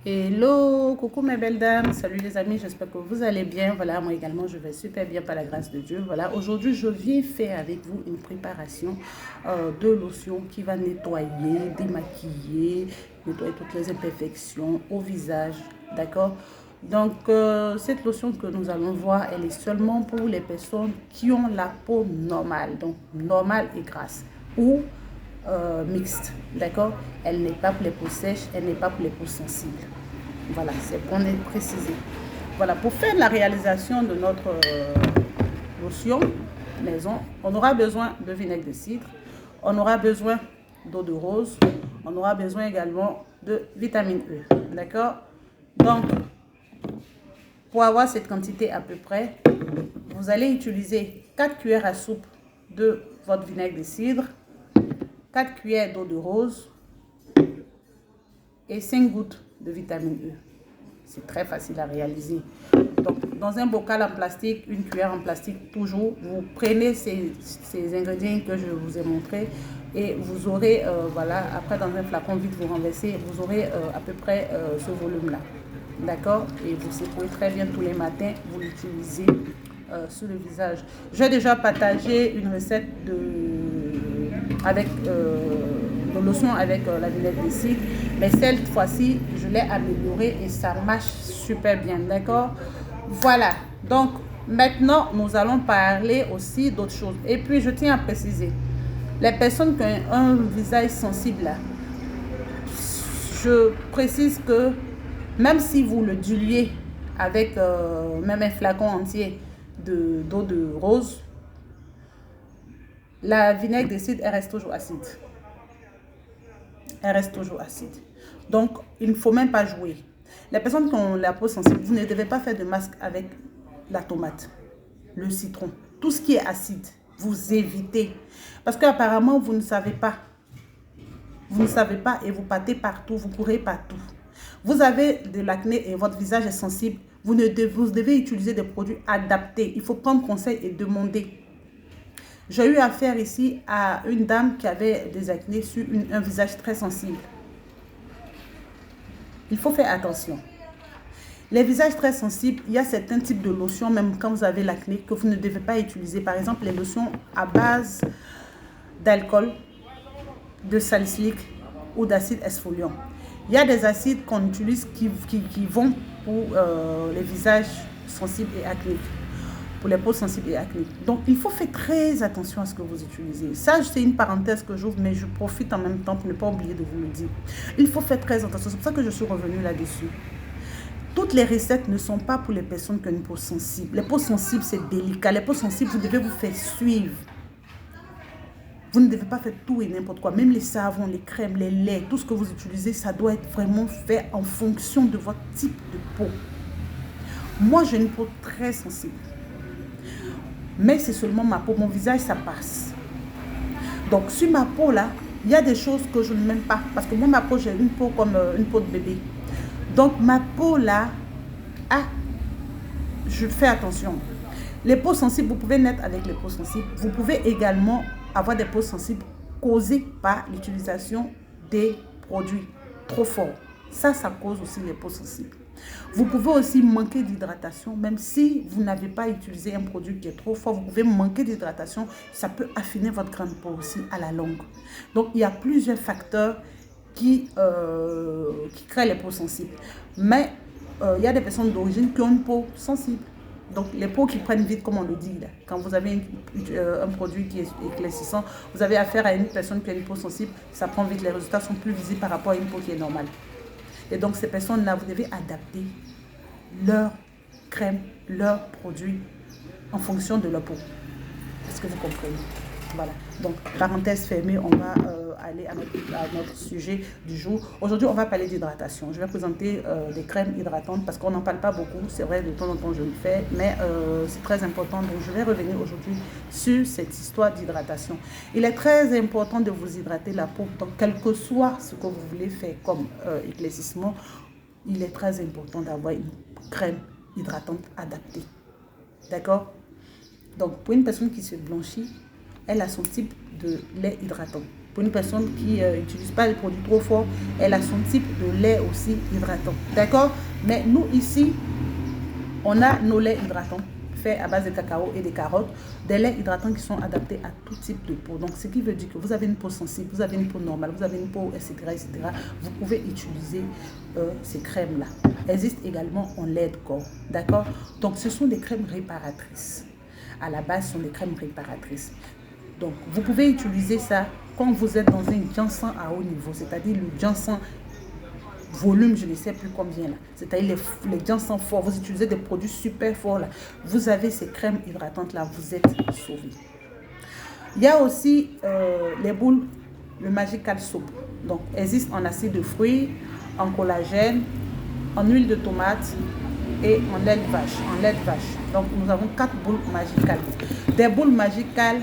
Hello, coucou mes belles dames, salut les amis, j'espère que vous allez bien. Voilà, moi également je vais super bien par la grâce de Dieu. Voilà, aujourd'hui je viens faire avec vous une préparation de lotion qui va nettoyer, démaquiller, nettoyer toutes les imperfections au visage, d'accord? Donc cette lotion que nous allons voir, elle est seulement pour les personnes qui ont la peau normale, donc normale et grasse, ou mixte, d'accord? Elle n'est pas pour les peaux sèches, elle n'est pas pour les peaux sensibles. Voilà, c'est pour préciser. Voilà, pour faire la réalisation de notre lotion maison, on aura besoin de vinaigre de cidre, on aura besoin d'eau de rose, on aura besoin également de vitamine E. D'accord? Donc, pour avoir cette quantité à peu près, vous allez utiliser 4 cuillères à soupe de votre vinaigre de cidre, 4 cuillères d'eau de rose et 5 gouttes de vitamine E. C'est très facile à réaliser. Donc, dans un bocal en plastique, une cuillère en plastique, toujours, vous prenez ces ingrédients que je vous ai montrés et vous aurez, voilà, après dans un flacon vide, vous renversez, vous aurez à peu près ce volume-là. D'accord? Et vous secouez très bien tous les matins, vous l'utilisez sur le visage. J'ai déjà partagé une recette avec de lotion avec la vinaigre de cidre, mais cette fois-ci je l'ai améliorée et ça marche super bien, d'accord? Voilà, donc maintenant nous allons parler aussi d'autres choses. Et puis je tiens à préciser, les personnes qui ont un visage sensible là, je précise que même si vous le diluez avec même un flacon entier d'eau de rose, la vinaigre de cidre, elle reste toujours acide. Elle reste toujours acide. Donc, il ne faut même pas jouer. Les personnes qui ont la peau sensible, vous ne devez pas faire de masque avec la tomate, le citron. Tout ce qui est acide, vous évitez. Parce qu'apparemment, vous ne savez pas. Vous ne savez pas et vous partez partout, vous courez partout. Vous avez de l'acné et votre visage est sensible. Vous devez utiliser des produits adaptés. Il faut prendre conseil et demander. J'ai eu affaire ici à une dame qui avait des acnés sur un visage très sensible. Il faut faire attention. Les visages très sensibles, il y a certains types de lotions, même quand vous avez l'acné, que vous ne devez pas utiliser. Par exemple, les lotions à base d'alcool, de salicylique ou d'acide exfoliant. Il y a des acides qu'on utilise qui vont pour les visages sensibles et acnéiques, pour les peaux sensibles et acnéiques. Donc, il faut faire très attention à ce que vous utilisez. Ça, c'est une parenthèse que j'ouvre, mais je profite en même temps pour ne pas oublier de vous le dire. Il faut faire très attention. C'est pour ça que je suis revenue là-dessus. Toutes les recettes ne sont pas pour les personnes qui ont une peau sensible. Les peaux sensibles, c'est délicat. Les peaux sensibles, vous devez vous faire suivre. Vous ne devez pas faire tout et n'importe quoi. Même les savons, les crèmes, les laits, tout ce que vous utilisez, ça doit être vraiment fait en fonction de votre type de peau. Moi, j'ai une peau très sensible. Mais c'est seulement ma peau. Mon visage, ça passe. Donc, sur ma peau, là, il y a des choses que je n'aime pas. Parce que moi, ma peau, j'ai une peau comme une peau de bébé. Donc, ma peau, là, je fais attention. Les peaux sensibles, vous pouvez naître avec les peaux sensibles. Vous pouvez également avoir des peaux sensibles causées par l'utilisation des produits trop forts. Ça cause aussi les peaux sensibles. Vous pouvez aussi manquer d'hydratation, même si vous n'avez pas utilisé un produit qui est trop fort, vous pouvez manquer d'hydratation. Ça peut affiner votre grain de peau aussi à la longue. Donc, il y a plusieurs facteurs qui créent les peaux sensibles. Mais il y a des personnes d'origine qui ont une peau sensible. Donc, les peaux qui prennent vite, comme on le dit, là, quand vous avez un produit qui est éclaircissant, vous avez affaire à une personne qui a une peau sensible, ça prend vite, les résultats sont plus visibles par rapport à une peau qui est normale. Et donc, ces personnes-là, vous devez adapter leur crème, leurs produits en fonction de leur peau. Est-ce que vous comprenez? Voilà. Donc, parenthèse fermée, on va aller à notre sujet du jour. Aujourd'hui, on va parler d'hydratation. Je vais présenter des crèmes hydratantes parce qu'on n'en parle pas beaucoup. C'est vrai, de temps en temps, je le fais, mais c'est très important. Donc, je vais revenir aujourd'hui sur cette histoire d'hydratation. Il est très important de vous hydrater la peau. Donc, quel que soit ce que vous voulez faire comme éclaircissement, il est très important d'avoir une crème hydratante adaptée. D'accord? Donc, pour une personne qui se blanchit, elle a son type de lait hydratant. Pour une personne qui n'utilise pas les produits trop forts, elle a son type de lait aussi hydratant. D'accord? Mais nous, ici, on a nos laits hydratants faits à base de cacao et de carottes, des laits hydratants qui sont adaptés à tout type de peau. Donc, ce qui veut dire que vous avez une peau sensible, vous avez une peau normale, vous avez une peau, etc., etc. Vous pouvez utiliser ces crèmes-là. Elles existent également en lait de corps. D'accord? Donc, ce sont des crèmes réparatrices. À la base, ce sont des crèmes réparatrices. Donc, vous pouvez utiliser ça quand vous êtes dans un ginseng à haut niveau, c'est-à-dire le ginseng volume, je ne sais plus combien là. C'est-à-dire les ginseng forts, vous utilisez des produits super forts là. Vous avez ces crèmes hydratantes là, vous êtes sauvés. Il y a aussi les boules, le Magical Soap. Donc, existe en acide de fruits, en collagène, en huile de tomate et en lait de vache. Donc, nous avons 4 boules magicales. Des boules magicales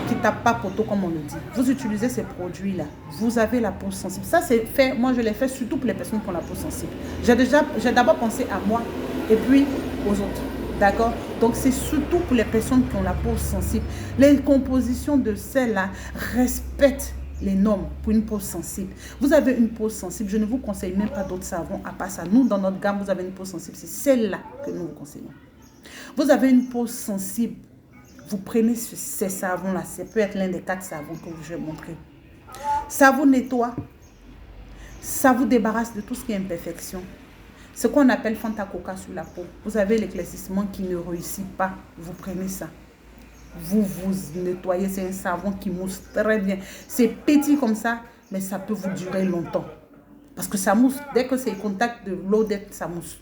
qui ne tapent pas poteau comme on le dit. Vous utilisez ces produits-là, vous avez la peau sensible. Ça, c'est fait, moi je l'ai fait surtout pour les personnes qui ont la peau sensible. J'ai d'abord pensé à moi et puis aux autres. D'accord? Donc, c'est surtout pour les personnes qui ont la peau sensible. Les compositions de celles-là respectent les normes pour une peau sensible. Vous avez une peau sensible, je ne vous conseille même pas d'autres savons à part ça. Nous, dans notre gamme, vous avez une peau sensible, c'est celle-là que nous vous conseillons. Vous avez une peau sensible, vous prenez ces savons-là, ça peut être l'un des 4 savons que je vais montrer. Ça vous nettoie, ça vous débarrasse de tout ce qui est imperfection. Ce qu'on appelle Fantacoca sur la peau. Vous avez l'éclaircissement qui ne réussit pas, vous prenez ça. Vous nettoyez, c'est un savon qui mousse très bien. C'est petit comme ça, mais ça peut vous durer longtemps. Parce que ça mousse, dès que c'est le contact de l'eau, ça mousse.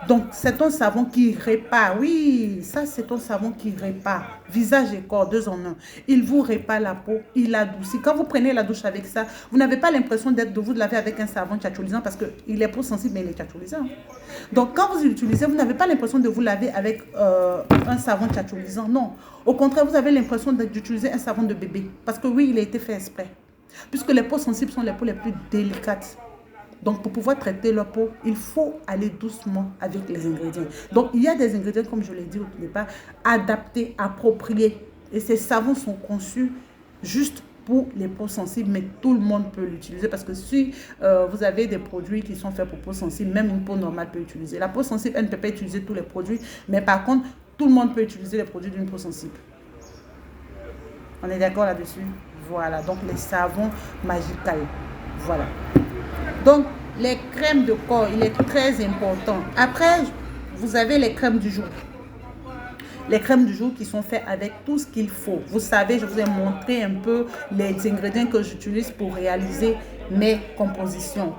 Donc, c'est un savon qui répare. Oui, ça, c'est un savon qui répare. Visage et corps, 2 en 1. Il vous répare la peau, il adoucit. Quand vous prenez la douche avec ça, vous n'avez pas l'impression de vous laver avec un savon tchatcholisant parce qu'il est peau sensible, mais il est tchatcholisant. Donc, quand vous l'utilisez, vous n'avez pas l'impression de vous laver avec un savon tchatcholisant. Non. Au contraire, vous avez l'impression d'utiliser un savon de bébé. Parce que oui, il a été fait exprès. Puisque les peaux sensibles sont les peaux les plus délicates. Donc, pour pouvoir traiter leur peau, il faut aller doucement avec les ingrédients. Donc, il y a des ingrédients, comme je l'ai dit au départ, adaptés, appropriés. Et ces savons sont conçus juste pour les peaux sensibles, mais tout le monde peut l'utiliser. Parce que si vous avez des produits qui sont faits pour peau sensible, même une peau normale peut utiliser. La peau sensible, elle ne peut pas utiliser tous les produits, mais par contre, tout le monde peut utiliser les produits d'une peau sensible. On est d'accord là-dessus? Voilà, donc les savons magicals. Voilà. Donc, les crèmes de corps, il est très important. Après, vous avez les crèmes du jour. Les crèmes du jour qui sont faites avec tout ce qu'il faut. Vous savez, je vous ai montré un peu les ingrédients que j'utilise pour réaliser mes compositions.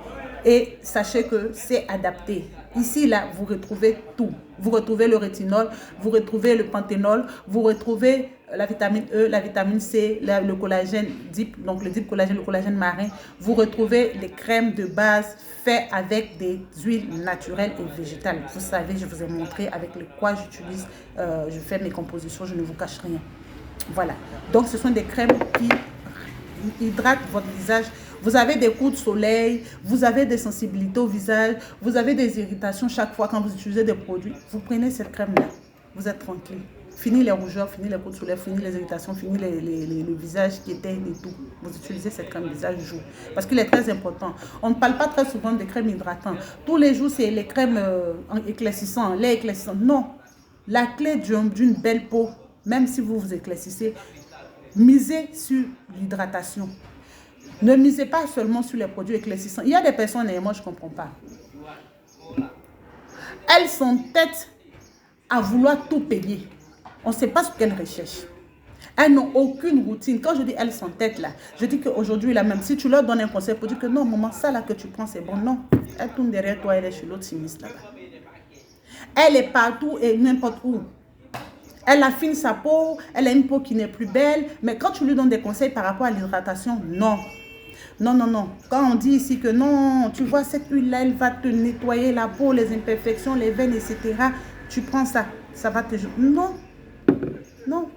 Et sachez que c'est adapté. Ici, là, vous retrouvez tout. Vous retrouvez le rétinol, vous retrouvez le panthénol, vous retrouvez la vitamine E, la vitamine C, le collagène DIP, donc le DIP collagène, le collagène marin. Vous retrouvez les crèmes de base faites avec des huiles naturelles et végétales. Vous savez, je vous ai montré avec quoi j'utilise, je fais mes compositions, je ne vous cache rien. Voilà. Donc, ce sont des crèmes qui hydratent votre visage. Vous avez des coups de soleil, vous avez des sensibilités au visage, vous avez des irritations chaque fois quand vous utilisez des produits. Vous prenez cette crème-là, vous êtes tranquille. Fini les rougeurs, fini les coups de soleil, fini les irritations, fini le visage qui était et tout. Vous utilisez cette crème visage jour. Parce qu'il est très important. On ne parle pas très souvent des crèmes hydratantes. Tous les jours, c'est les crèmes éclaircissantes, lait éclaircissant. Non. La clé d'une belle peau, même si vous vous éclaircissez, misez sur l'hydratation. Ne misez pas seulement sur les produits éclaircissants. Il y a des personnes, et moi je ne comprends pas. Elles s'entêtent à vouloir tout payer. On ne sait pas ce qu'elles recherchent. Elles n'ont aucune routine. Quand je dis elles s'entêtent là, je dis qu'aujourd'hui là même, si tu leur donnes un conseil pour dire que non, maman, ça là que tu prends c'est bon, non. Elle tourne derrière toi, elle est chez l'autre sinistre là-bas. Elle est partout et n'importe où. Elle affine sa peau, elle a une peau qui n'est plus belle, mais quand tu lui donnes des conseils par rapport à l'hydratation, non. Non, non, non. Quand on dit ici que non, tu vois, cette huile-là, elle va te nettoyer la peau, les imperfections, les veines, etc. Tu prends ça, ça va te... Non, non.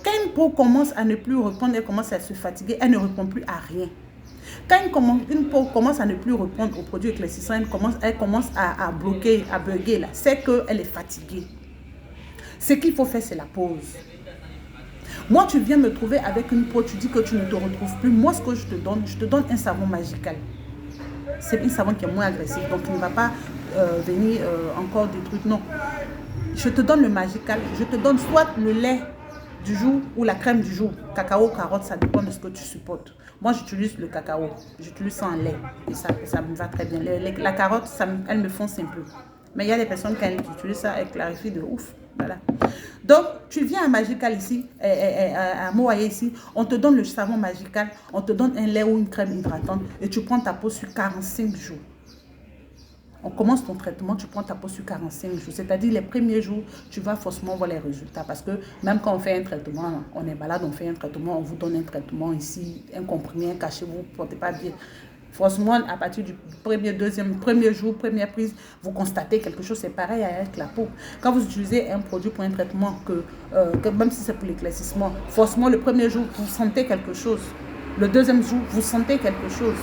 Quand une peau commence à ne plus répondre, elle commence à se fatiguer, elle ne répond plus à rien. Quand une peau commence à ne plus répondre aux produits éclaircissants, elle commence à bloquer, à bugger, là, c'est qu'elle est fatiguée. Ce qu'il faut faire, c'est la pause. Moi, tu viens me trouver avec une peau, tu dis que tu ne te retrouves plus. Moi, ce que je te donne un savon magical. C'est un savon qui est moins agressif, donc il ne va pas venir encore des trucs. Non. Je te donne le magical. Je te donne soit le lait du jour ou la crème du jour. Cacao, carotte, ça dépend de ce que tu supportes. Moi, j'utilise le cacao. J'utilise ça en lait. Et ça me va très bien. La carotte, elle me fonce un peu. Mais il y a des personnes qui utilisent ça, elle clarifie de ouf. Voilà. Donc, tu viens à Magical ici, à Moaye ici, on te donne le savon Magical, on te donne un lait ou une crème hydratante et tu prends ta peau sur 45 jours. On commence ton traitement, tu prends ta peau sur 45 jours. C'est-à-dire les premiers jours, tu vas forcément voir les résultats. Parce que même quand on fait un traitement, on est malade, on fait un traitement, on vous donne un traitement ici, un comprimé, un cachet, vous ne portez pas bien. Forcément, à partir du premier jour, première prise, vous constatez quelque chose. C'est pareil avec la peau. Quand vous utilisez un produit pour un traitement, même si c'est pour l'éclaircissement, forcément, le premier jour, vous sentez quelque chose. Le deuxième jour, vous sentez quelque chose.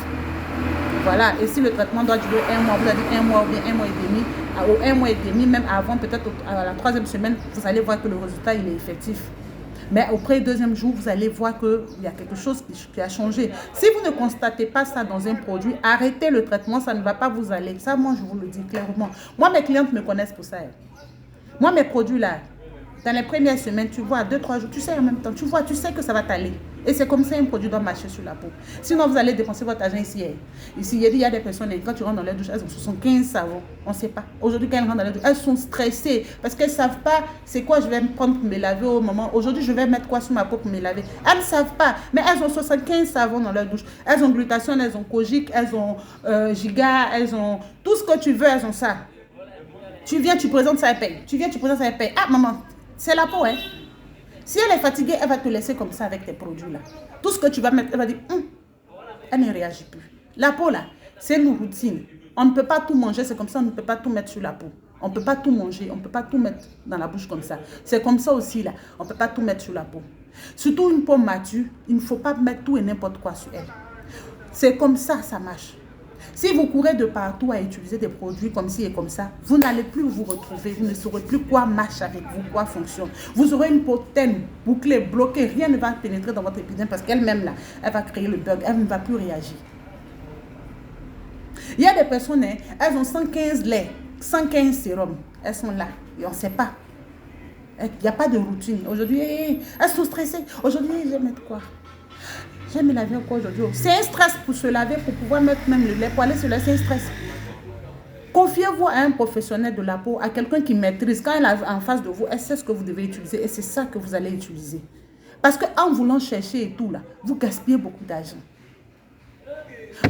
Voilà. Et si le traitement doit durer 1 mois, vous avez dit 1 mois ou bien 1 mois et demi, ou 1 mois et demi, même avant, peut-être à la 3e semaine, vous allez voir que le résultat, il est effectif. Mais auprès du 2e jour, vous allez voir qu'il y a quelque chose qui a changé. Si vous ne constatez pas ça dans un produit, arrêtez le traitement, ça ne va pas vous aller. Ça, moi, je vous le dis clairement. Moi, mes clientes me connaissent pour ça. Moi, mes produits là, dans les premières semaines, tu vois, 2-3 jours, tu sais en même temps, tu sais que ça va t'aller. Et c'est comme ça un produit doit marcher sur la peau. Sinon, vous allez dépenser votre argent ici. Ici, il y a des personnes, quand tu rentres dans leur douche, elles ont 75 savons. On ne sait pas. Aujourd'hui, quand elles rentrent dans leur douche, elles sont stressées parce qu'elles ne savent pas c'est quoi je vais me prendre pour me laver au moment. Aujourd'hui, je vais mettre quoi sur ma peau pour me laver. Elles ne savent pas. Mais elles ont 75 savons dans leur douche. Elles ont glutathione, elles ont kojic, elles ont giga, elles ont tout ce que tu veux, elles ont ça. Tu viens, tu présentes ça, elle paye. Tu viens, tu présentes ça, elle paye. Ah, maman, c'est la peau, hein. Si elle est fatiguée, elle va te laisser comme ça avec tes produits là. Tout ce que tu vas mettre, elle va dire, elle ne réagit plus. La peau là, c'est une routine. On ne peut pas tout manger, c'est comme ça, on ne peut pas tout mettre sur la peau. On ne peut pas tout manger, on ne peut pas tout mettre dans la bouche comme ça. C'est comme ça aussi là, on ne peut pas tout mettre sur la peau. Surtout une peau mature, il ne faut pas mettre tout et n'importe quoi sur elle. C'est comme ça, ça marche. Si vous courez de partout à utiliser des produits comme ci et comme ça, vous n'allez plus vous retrouver. Vous ne saurez plus quoi marche avec vous, quoi fonctionne. Vous aurez une peau terne, bouclée, bloquée. Rien ne va pénétrer dans votre épiderme parce qu'elle-même, là, elle va créer le bug. Elle ne va plus réagir. Il y a des personnes, elles ont 115 laits, 115 sérums. Elles sont là et on ne sait pas. Il n'y a pas de routine. Aujourd'hui, elles sont stressées. Aujourd'hui, je vais mettre quoi? J'ai mis la vie quoi aujourd'hui? C'est un stress pour se laver, pour pouvoir mettre même le lait, pour aller se laver, c'est un stress. Confiez-vous à un professionnel de la peau, à quelqu'un qui maîtrise. Quand elle est en face de vous, elle sait ce que vous devez utiliser et c'est ça que vous allez utiliser. Parce qu'en voulant chercher et tout là, vous gaspillez beaucoup d'argent.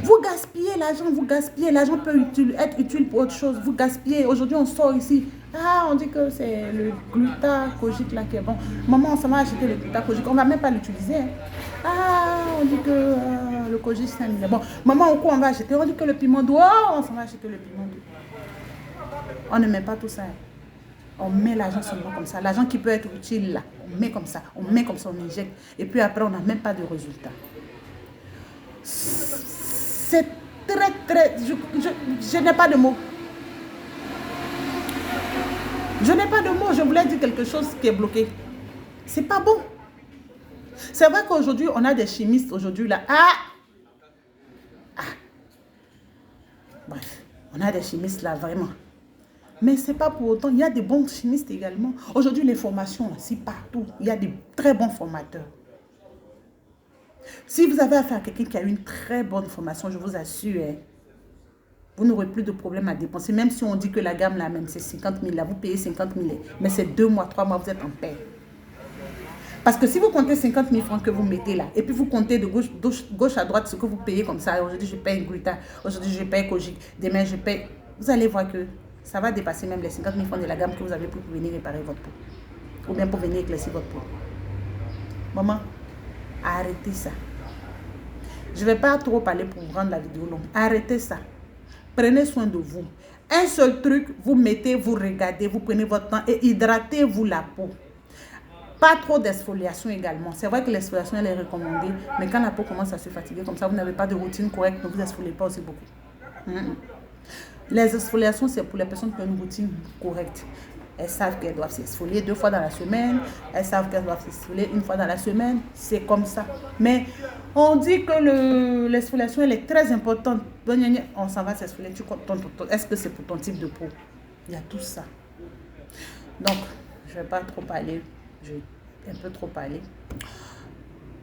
Vous gaspillez l'argent peut être utile pour autre chose. Vous gaspillez. Aujourd'hui, on sort ici. Ah, on dit que c'est le glucogique là qui est bon. Maman, on s'en va acheter le glucogique. On ne va même pas l'utiliser. Hein. Ah, on dit que le kojic, c'est un bon. Maman, au coup, on va acheter. On dit que le piment doux. Oh, on s'en va acheter le piment doux. On ne met pas tout ça. On met l'argent seulement comme ça. L'argent qui peut être utile là. On met comme ça. On met comme ça, on injecte. Et puis après, on n'a même pas de résultat. C'est très... Je n'ai pas de mots. Je n'ai pas de mots. Je voulais dire quelque chose qui est bloqué. C'est pas bon. C'est vrai qu'aujourd'hui, on a des chimistes aujourd'hui là. Bref, on a des chimistes là, vraiment. Mais ce n'est pas pour autant. Il y a des bons chimistes également. Aujourd'hui, les formations, c'est partout. Il y a des très bons formateurs. Si vous avez affaire à quelqu'un qui a une très bonne formation, je vous assure, vous n'aurez plus de problème à dépenser. Même si on dit que la gamme là, même c'est 50 000, là, vous payez 50 000. Mais c'est 2 mois, 3 mois, vous êtes en paix. Parce que si vous comptez 50 000 francs que vous mettez là, et puis vous comptez de gauche à droite ce que vous payez comme ça, aujourd'hui je paye gluta, aujourd'hui je paye kojic, demain je paye, vous allez voir que ça va dépasser même les 50 000 francs de la gamme que vous avez pour venir réparer votre peau. Ou bien pour venir éclaircir votre peau. Maman, arrêtez ça. Je ne vais pas trop parler pour rendre la vidéo longue. Arrêtez ça. Prenez soin de vous. Un seul truc, vous mettez, vous regardez, vous prenez votre temps et hydratez-vous la peau. Pas trop d'exfoliation également. C'est vrai que l'exfoliation, elle est recommandée, mais quand la peau commence à se fatiguer comme ça, vous n'avez pas de routine correcte, ne vous exfoliez pas aussi beaucoup. Les exfoliations, c'est pour les personnes qui ont une routine correcte. Elles savent qu'elles doivent s'exfolier 2 fois dans la semaine. Elles savent qu'elles doivent s'exfolier 1 fois dans la semaine. C'est comme ça. Mais on dit que l'exfoliation, elle est très importante. On s'en va s'exfolier. Est-ce que c'est pour ton type de peau? Il y a tout ça. Donc, je ne vais pas trop parler. Je vais un peu trop parler.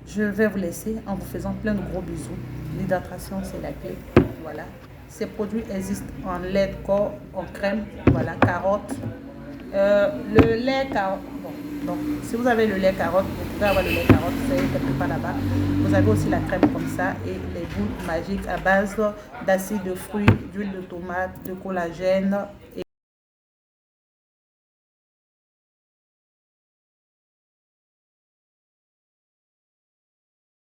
Je vais vous laisser en vous faisant plein de gros bisous. L'hydratation, c'est la clé. Voilà. Ces produits existent en lait de corps, en crème. Voilà, carotte. Le lait carotte. Bon, donc, si vous avez le lait carotte, vous pouvez avoir le lait carotte, c'est quelque part là-bas. Vous avez aussi la crème comme ça et les boules magiques à base d'acide de fruits, d'huile de tomate, de collagène.